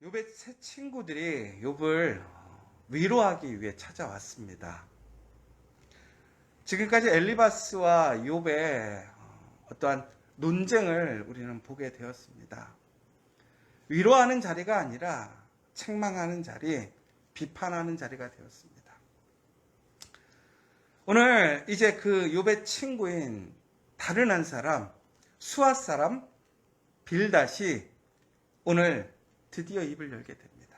욥의 세 친구들이 욥을 위로하기 위해 찾아왔습니다. 지금까지 엘리바스와 욥의 어떠한 논쟁을 우리는 보게 되었습니다. 위로하는 자리가 아니라 책망하는 자리, 비판하는 자리가 되었습니다. 오늘 이제 그 욥의 친구인 다른 한 사람, 수앗 사람 빌닷이 오늘 드디어 입을 열게 됩니다.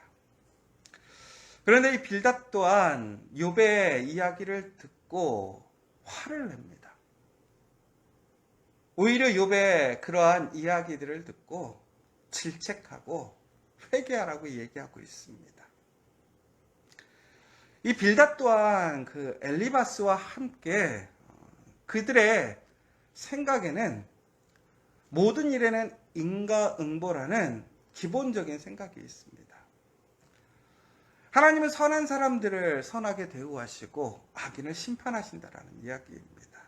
그런데 이 빌닷 또한 욥의 이야기를 듣고 화를 냅니다. 오히려 욥의 그러한 이야기들을 듣고 질책하고 회개하라고 얘기하고 있습니다. 이 빌닷 또한 그 엘리바스와 함께 그들의 생각에는 모든 일에는 인과응보라는 기본적인 생각이 있습니다. 하나님은 선한 사람들을 선하게 대우하시고 악인을 심판하신다라는 이야기입니다.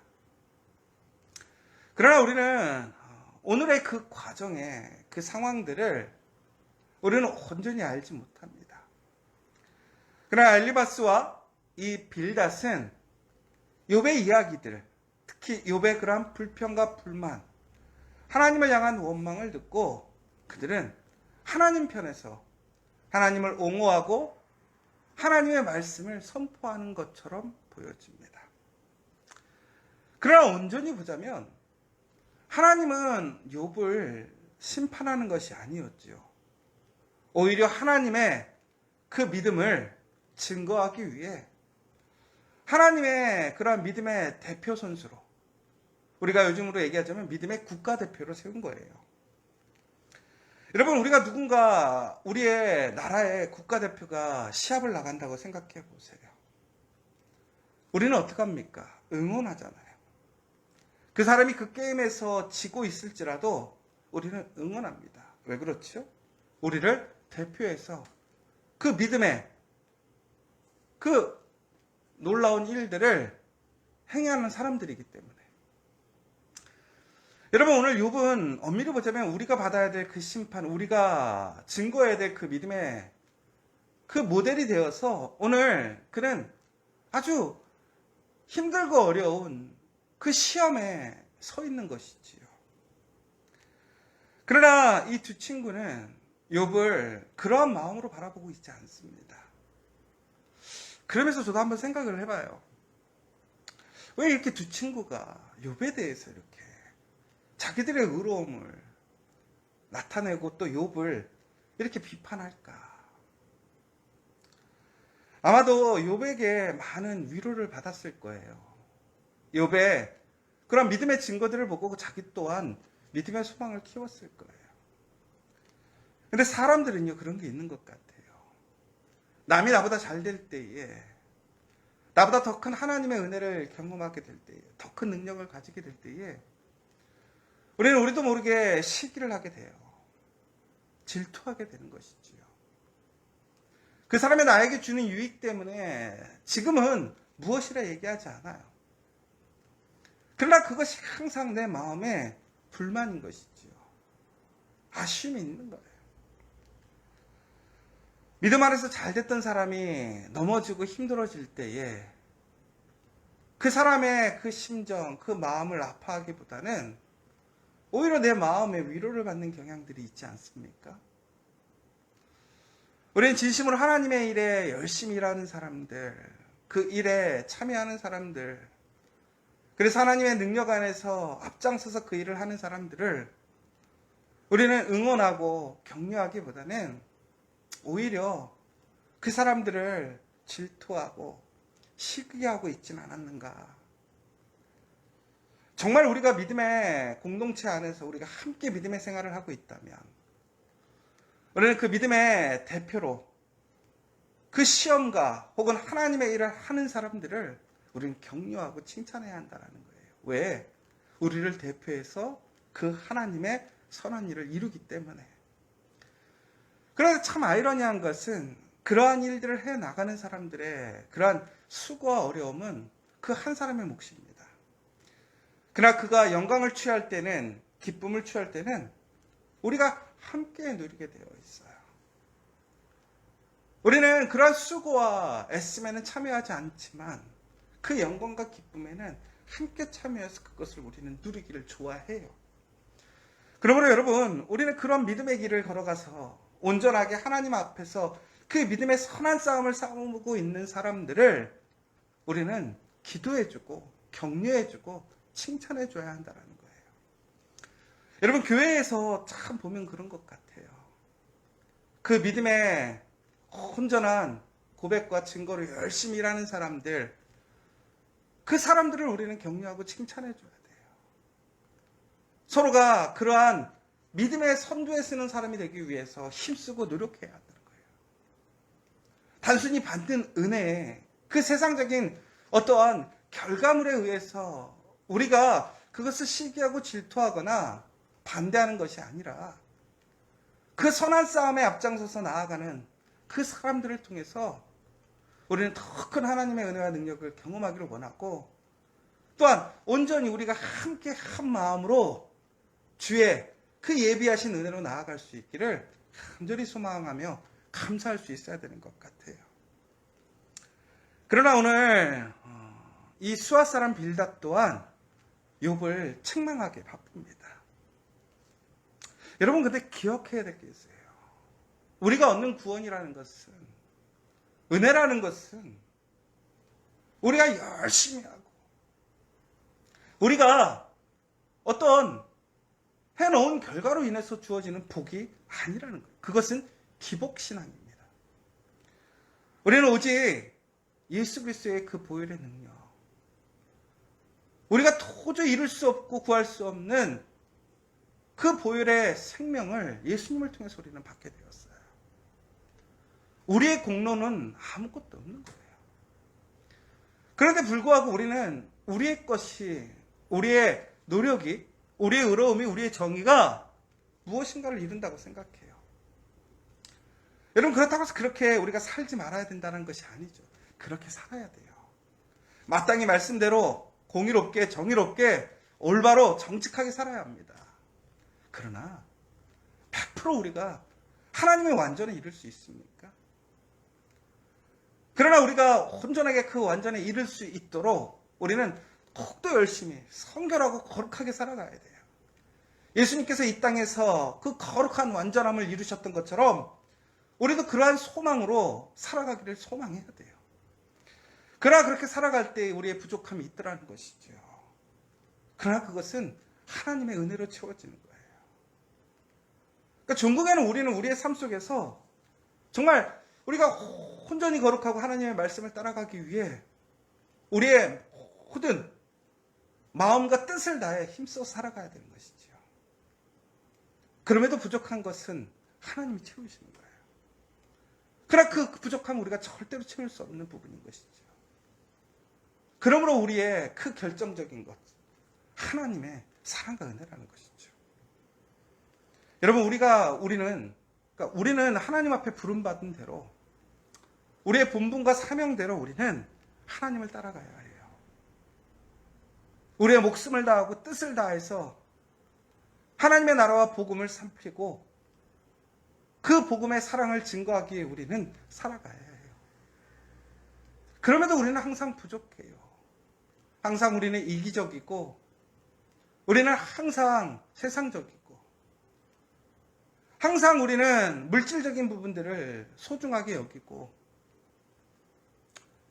그러나 우리는 오늘의 그 과정에 그 상황들을 우리는 온전히 알지 못합니다. 그러나 엘리바스와 이 빌닷은 욥의 이야기들, 특히 욥의 그러한 불평과 불만, 하나님을 향한 원망을 듣고 그들은 하나님 편에서 하나님을 옹호하고 하나님의 말씀을 선포하는 것처럼 보여집니다. 그러나 온전히 보자면 하나님은 욥을 심판하는 것이 아니었지요. 오히려 하나님의 그 믿음을 증거하기 위해 하나님의 그러한 믿음의 대표 선수로, 우리가 요즘으로 얘기하자면 믿음의 국가대표로 세운 거예요. 여러분, 우리가 누군가 우리의 나라의 국가대표가 시합을 나간다고 생각해 보세요. 우리는 어떻게 합니까? 응원하잖아요. 그 사람이 그 게임에서 지고 있을지라도 우리는 응원합니다. 왜 그렇죠? 우리를 대표해서 그 믿음의 그 놀라운 일들을 행하는 사람들이기 때문에. 여러분, 오늘 욥은 엄밀히 보자면 우리가 받아야 될 그 심판, 우리가 증거해야 될 그 믿음의 그 모델이 되어서 오늘 그는 아주 힘들고 어려운 그 시험에 서 있는 것이지요. 그러나 이 두 친구는 욥을 그러한 마음으로 바라보고 있지 않습니다. 그러면서 저도 한번 생각을 해봐요. 왜 이렇게 두 친구가 욥에 대해서 이렇게 자기들의 의로움을 나타내고 또 욥을 이렇게 비판할까? 아마도 욥에게 많은 위로를 받았을 거예요. 욥의 그런 믿음의 증거들을 보고 자기 또한 믿음의 소망을 키웠을 거예요. 근데 사람들은요, 그런 게 있는 것 같아요. 남이 나보다 잘 될 때에, 나보다 더 큰 하나님의 은혜를 경험하게 될 때에, 더 큰 능력을 가지게 될 때에 우리는 우리도 모르게 시기를 하게 돼요. 질투하게 되는 것이지요. 그 사람이 나에게 주는 유익 때문에 지금은 무엇이라 얘기하지 않아요. 그러나 그것이 항상 내 마음에 불만인 것이지요. 아쉬움이 있는 거예요. 믿음 안에서 잘 됐던 사람이 넘어지고 힘들어질 때에 그 사람의 그 심정, 그 마음을 아파하기보다는 오히려 내 마음에 위로를 받는 경향들이 있지 않습니까? 우리는 진심으로 하나님의 일에 열심히 일하는 사람들, 그 일에 참여하는 사람들, 그래서 하나님의 능력 안에서 앞장서서 그 일을 하는 사람들을 우리는 응원하고 격려하기보다는 오히려 그 사람들을 질투하고 시기하고 있지는 않았는가. 정말 우리가 믿음의 공동체 안에서 우리가 함께 믿음의 생활을 하고 있다면 우리는 그 믿음의 대표로 그 시험가 혹은 하나님의 일을 하는 사람들을 우리는 격려하고 칭찬해야 한다는 거예요. 왜? 우리를 대표해서 그 하나님의 선한 일을 이루기 때문에. 그런데 참 아이러니한 것은 그러한 일들을 해나가는 사람들의 그러한 수고와 어려움은 그 한 사람의 몫입니다. 그러나 그가 영광을 취할 때는, 기쁨을 취할 때는 우리가 함께 누리게 되어 있어요. 우리는 그러한 수고와 애씀에는 참여하지 않지만 그 영광과 기쁨에는 함께 참여해서 그것을 우리는 누리기를 좋아해요. 그러므로 여러분, 우리는 그런 믿음의 길을 걸어가서 온전하게 하나님 앞에서 그 믿음의 선한 싸움을 싸우고 있는 사람들을 우리는 기도해주고 격려해주고 칭찬해줘야 한다는 거예요. 여러분, 교회에서 참 보면 그런 것 같아요. 그 믿음의 온전한 고백과 증거를 열심히 일하는 사람들, 그 사람들을 우리는 격려하고 칭찬해줘야 돼요. 서로가 그러한 믿음의 선두에 서는 사람이 되기 위해서 힘쓰고 노력해야 한다는 거예요. 단순히 받는 은혜에 그 세상적인 어떠한 결과물에 의해서 우리가 그것을 시기하고 질투하거나 반대하는 것이 아니라 그 선한 싸움에 앞장서서 나아가는 그 사람들을 통해서 우리는 더 큰 하나님의 은혜와 능력을 경험하기를 원하고, 또한 온전히 우리가 함께 한 마음으로 주의 그 예비하신 은혜로 나아갈 수 있기를 간절히 소망하며 감사할 수 있어야 되는 것 같아요. 그러나 오늘 이 수아 사람 빌닷 또한 욥을 책망하게 바쁩니다. 여러분, 근데 기억해야 될 게 있어요. 우리가 얻는 구원이라는 것은, 은혜라는 것은 우리가 열심히 하고 우리가 어떤 해놓은 결과로 인해서 주어지는 복이 아니라는 거예요. 그것은 기복신앙입니다. 우리는 오직 예수 그리스도의 그 보혈의 능력, 우리가 도저히 이룰 수 없고 구할 수 없는 그 보혈의 생명을 예수님을 통해서 우리는 받게 되었어요. 우리의 공로는 아무것도 없는 거예요. 그런데 불구하고 우리는 우리의 것이, 우리의 노력이, 우리의 의로움이, 우리의 정의가 무엇인가를 이룬다고 생각해요. 여러분, 그렇다고 해서 그렇게 우리가 살지 말아야 된다는 것이 아니죠. 그렇게 살아야 돼요. 마땅히 말씀대로 공의롭게, 정의롭게, 올바로, 정직하게 살아야 합니다. 그러나 100% 우리가 하나님의 완전을 이룰 수 있습니까? 그러나 우리가 온전하게 그 완전에 이룰 수 있도록 우리는 더욱더 열심히 성결하고 거룩하게 살아가야 돼요. 예수님께서 이 땅에서 그 거룩한 완전함을 이루셨던 것처럼 우리도 그러한 소망으로 살아가기를 소망해야 돼요. 그러나 그렇게 살아갈 때 우리의 부족함이 있더라는 것이죠. 그러나 그것은 하나님의 은혜로 채워지는 거예요. 그러니까 종국에는 우리는 우리의 삶 속에서 정말 우리가 온전히 거룩하고 하나님의 말씀을 따라가기 위해 우리의 모든 마음과 뜻을 다해 힘써 살아가야 되는 것이죠. 그럼에도 부족한 것은 하나님이 채우시는 거예요. 그러나 그 부족함은 우리가 절대로 채울 수 없는 부분인 것이죠. 그러므로 우리의 그 결정적인 것, 하나님의 사랑과 은혜라는 것이죠. 여러분, 우리는 하나님 앞에 부름받은 대로 우리의 본분과 사명대로 우리는 하나님을 따라가야 해요. 우리의 목숨을 다하고 뜻을 다해서 하나님의 나라와 복음을 살피고 그 복음의 사랑을 증거하기 위해 우리는 살아가야 해요. 그럼에도 우리는 항상 부족해요. 항상 우리는 이기적이고 우리는 항상 세상적이고 항상 우리는 물질적인 부분들을 소중하게 여기고,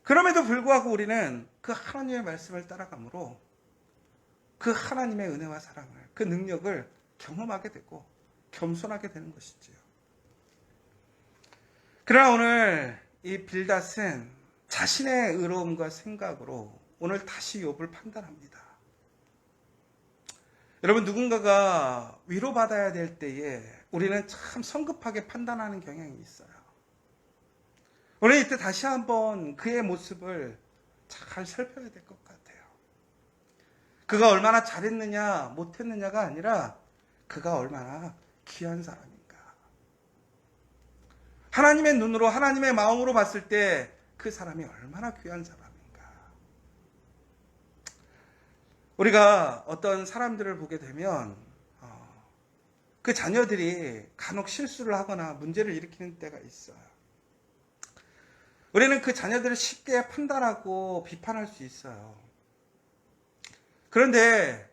그럼에도 불구하고 우리는 그 하나님의 말씀을 따라가므로 그 하나님의 은혜와 사랑을, 그 능력을 경험하게 되고 겸손하게 되는 것이지요. 그러나 오늘 이 빌닷은 자신의 의로움과 생각으로 오늘 다시 욥을 판단합니다. 여러분, 누군가가 위로받아야 될 때에 우리는 참 성급하게 판단하는 경향이 있어요. 오늘 이때 다시 한번 그의 모습을 잘 살펴야 될 것 같아요. 그가 얼마나 잘했느냐 못했느냐가 아니라 그가 얼마나 귀한 사람인가. 하나님의 눈으로, 하나님의 마음으로 봤을 때 그 사람이 얼마나 귀한 사람인가. 우리가 어떤 사람들을 보게 되면 그 자녀들이 간혹 실수를 하거나 문제를 일으키는 때가 있어요. 우리는 그 자녀들을 쉽게 판단하고 비판할 수 있어요. 그런데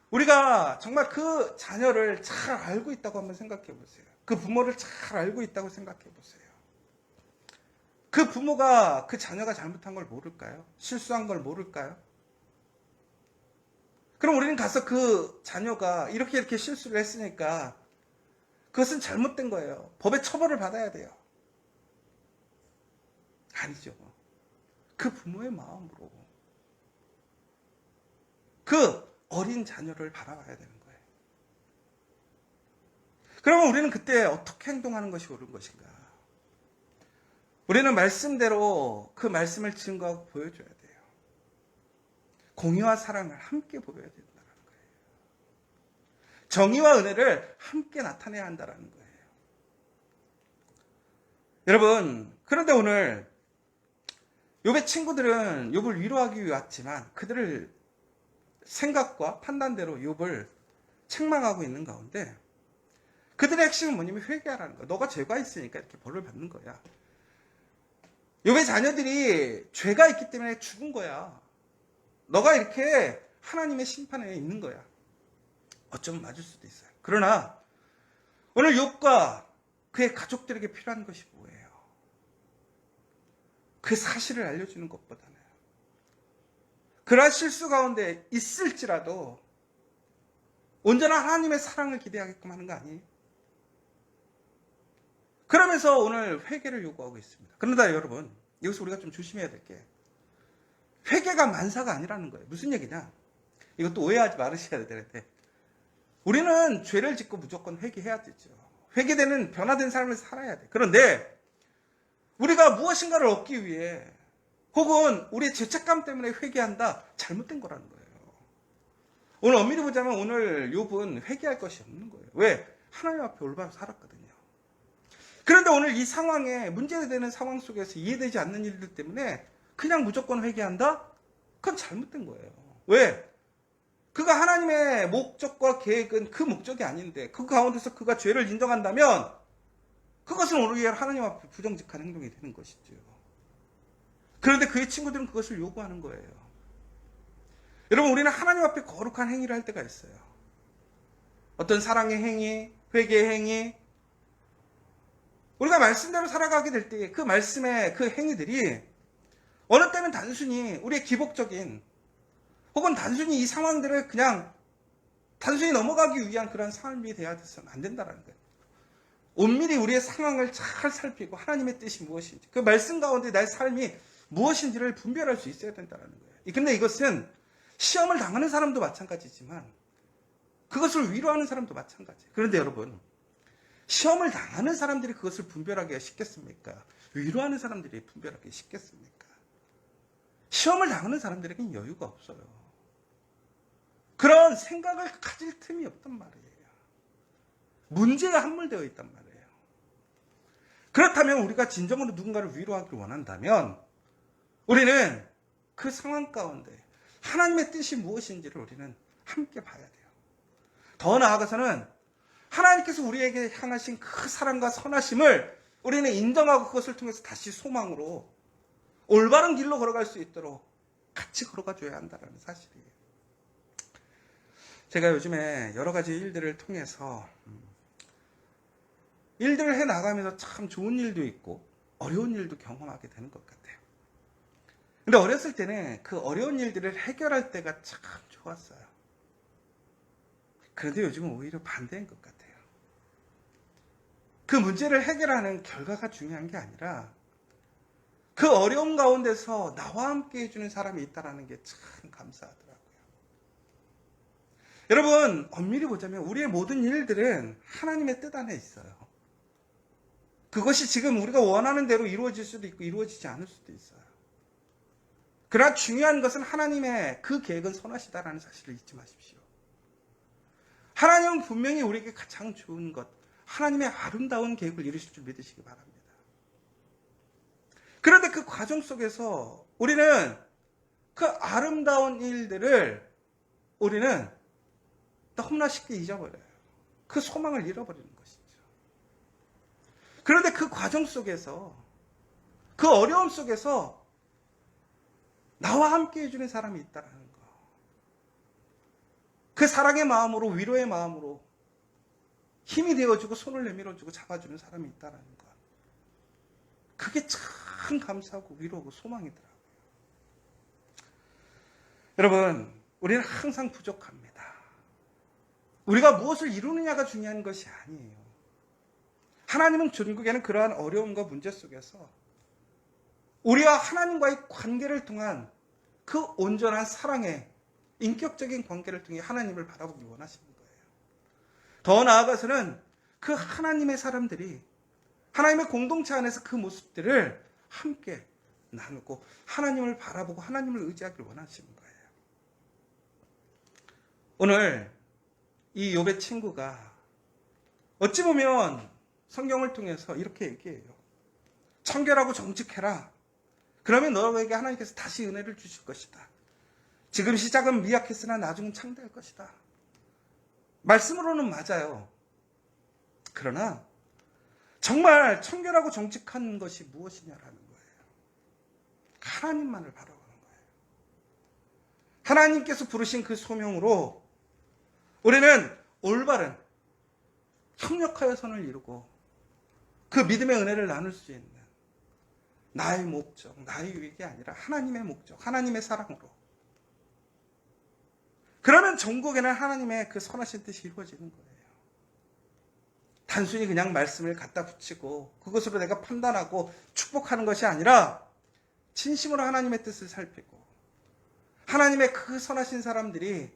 우리가 정말 그 자녀를 잘 알고 있다고 한번 생각해 보세요. 그 부모를 잘 알고 있다고 생각해 보세요. 그 부모가 그 자녀가 잘못한 걸 모를까요? 실수한 걸 모를까요? 그럼 우리는 가서 그 자녀가 이렇게 실수를 했으니까 그것은 잘못된 거예요. 법의 처벌을 받아야 돼요. 아니죠. 그 부모의 마음으로 그 어린 자녀를 바라봐야 되는 거예요. 그러면 우리는 그때 어떻게 행동하는 것이 옳은 것인가? 우리는 말씀대로 그 말씀을 증거하고 보여줘야 돼요. 공의와 사랑을 함께 보여야 된다는 거예요. 정의와 은혜를 함께 나타내야 한다는 거예요. 여러분, 그런데 오늘 욥의 친구들은 욥을 위로하기 위해 왔지만 그들을 생각과 판단대로 욥을 책망하고 있는 가운데 그들의 핵심은 뭐냐면 회개하라는 거야. 너가 죄가 있으니까 이렇게 벌을 받는 거야. 욥의 자녀들이 죄가 있기 때문에 죽은 거야. 너가 이렇게 하나님의 심판에 있는 거야. 어쩌면 맞을 수도 있어요. 그러나 오늘 욥과 그의 가족들에게 필요한 것이 뭐예요? 그 사실을 알려주는 것보다는 그러한 실수 가운데 있을지라도 온전한 하나님의 사랑을 기대하게끔 하는 거 아니에요? 그러면서 오늘 회개를 요구하고 있습니다. 그런데 여러분, 여기서 우리가 좀 조심해야 될 게 회개가 만사가 아니라는 거예요. 무슨 얘기냐? 이것도 오해하지 말으셔야 되는데 우리는 죄를 짓고 무조건 회개해야 되죠. 회개되는 변화된 삶을 살아야 돼. 그런데 우리가 무엇인가를 얻기 위해 혹은 우리의 죄책감 때문에 회개한다? 잘못된 거라는 거예요. 오늘 엄밀히 보자면 오늘 욥은 회개할 것이 없는 거예요. 왜? 하나님 앞에 올바로 살았거든요. 그런데 오늘 이 상황에 문제되는 상황 속에서 이해되지 않는 일들 때문에 그냥 무조건 회개한다? 그건 잘못된 거예요. 왜? 그가 하나님의 목적과 계획은 그 목적이 아닌데 그 가운데서 그가 죄를 인정한다면 그것은 오히려 하나님 앞에 부정직한 행동이 되는 것이죠. 그런데 그의 친구들은 그것을 요구하는 거예요. 여러분, 우리는 하나님 앞에 거룩한 행위를 할 때가 있어요. 어떤 사랑의 행위, 회개의 행위, 우리가 말씀대로 살아가게 될 때 그 말씀의 그 행위들이 어느 때는 단순히 우리의 기복적인 혹은 단순히 이 상황들을 그냥 단순히 넘어가기 위한 그런 삶이 되어서는 안 된다는 거예요. 엄밀히 우리의 상황을 잘 살피고 하나님의 뜻이 무엇인지 그 말씀 가운데 나의 삶이 무엇인지를 분별할 수 있어야 된다는 거예요. 근데 이것은 시험을 당하는 사람도 마찬가지지만 그것을 위로하는 사람도 마찬가지예요. 그런데 여러분, 시험을 당하는 사람들이 그것을 분별하기가 쉽겠습니까? 위로하는 사람들이 분별하기 쉽겠습니까? 시험을 당하는 사람들에게는 여유가 없어요. 그런 생각을 가질 틈이 없단 말이에요. 문제에 함몰되어 있단 말이에요. 그렇다면 우리가 진정으로 누군가를 위로하기를 원한다면 우리는 그 상황 가운데 하나님의 뜻이 무엇인지를 우리는 함께 봐야 돼요. 더 나아가서는 하나님께서 우리에게 향하신 그 사랑과 선하심을 우리는 인정하고 그것을 통해서 다시 소망으로 올바른 길로 걸어갈 수 있도록 같이 걸어가 줘야 한다는 사실이에요. 제가 요즘에 여러 가지 일들을 통해서 일들을 해나가면서 참 좋은 일도 있고 어려운 일도 경험하게 되는 것 같아요. 근데 어렸을 때는 그 어려운 일들을 해결할 때가 참 좋았어요. 그런데 요즘은 오히려 반대인 것 같아요. 그 문제를 해결하는 결과가 중요한 게 아니라 그 어려움 가운데서 나와 함께 해주는 사람이 있다는 게 참 감사하더라고요. 여러분, 엄밀히 보자면 우리의 모든 일들은 하나님의 뜻 안에 있어요. 그것이 지금 우리가 원하는 대로 이루어질 수도 있고 이루어지지 않을 수도 있어요. 그러나 중요한 것은 하나님의 그 계획은 선하시다라는 사실을 잊지 마십시오. 하나님은 분명히 우리에게 가장 좋은 것, 하나님의 아름다운 계획을 이루실 줄 믿으시기 바랍니다. 그런데 그 과정 속에서 우리는 그 아름다운 일들을 우리는 너무나 쉽게 잊어버려요. 그 소망을 잃어버리는 것이죠. 그런데 그 과정 속에서 그 어려움 속에서 나와 함께 해주는 사람이 있다는 거. 그 사랑의 마음으로, 위로의 마음으로 힘이 되어주고 손을 내밀어주고 잡아주는 사람이 있다는 거. 그게 참 감사하고 위로고 소망이더라고요. 여러분, 우리는 항상 부족합니다. 우리가 무엇을 이루느냐가 중요한 것이 아니에요. 하나님은 결국에는 그러한 어려움과 문제 속에서 우리와 하나님과의 관계를 통한 그 온전한 사랑의 인격적인 관계를 통해 하나님을 바라보기 원하시는 거예요. 더 나아가서는 그 하나님의 사람들이 하나님의 공동체 안에서 그 모습들을 함께 나누고 하나님을 바라보고 하나님을 의지하기를 원하시는 거예요. 오늘 이 욥의 친구가 어찌 보면 성경을 통해서 이렇게 얘기해요. 청결하고 정직해라. 그러면 너에게 하나님께서 다시 은혜를 주실 것이다. 지금 시작은 미약했으나 나중은 창대할 것이다. 말씀으로는 맞아요. 그러나 정말 청결하고 정직한 것이 무엇이냐라는 거예요. 하나님만을 바라보는 거예요. 하나님께서 부르신 그 소명으로 우리는 올바른 협력하여 선을 이루고 그 믿음의 은혜를 나눌 수 있는 나의 목적, 나의 유익이 아니라 하나님의 목적, 하나님의 사랑으로. 그러면 전국에는 하나님의 그 선하신 뜻이 이루어지는 거예요. 단순히 그냥 말씀을 갖다 붙이고 그것으로 내가 판단하고 축복하는 것이 아니라 진심으로 하나님의 뜻을 살피고 하나님의 그 선하신 사람들이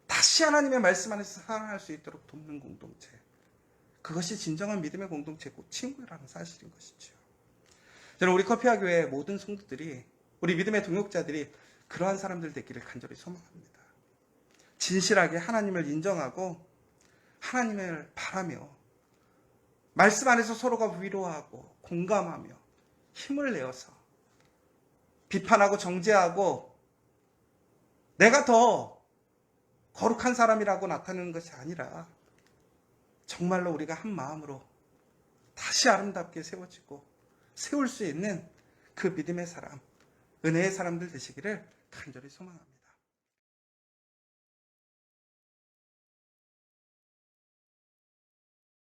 다시 하나님의 말씀 안에서 살아날 수 있도록 돕는 공동체. 그것이 진정한 믿음의 공동체고 친구라는 사실인 것이죠. 저는 우리 커피와 교회의 모든 성도들이, 우리 믿음의 동역자들이 그러한 사람들 되기를 간절히 소망합니다. 진실하게 하나님을 인정하고 하나님을 바라며 말씀 안에서 서로가 위로하고 공감하며 힘을 내어서 비판하고 정죄하고 내가 더 거룩한 사람이라고 나타내는 것이 아니라 정말로 우리가 한 마음으로 다시 아름답게 세워지고 세울 수 있는 그 믿음의 사람, 은혜의 사람들 되시기를 간절히 소망합니다.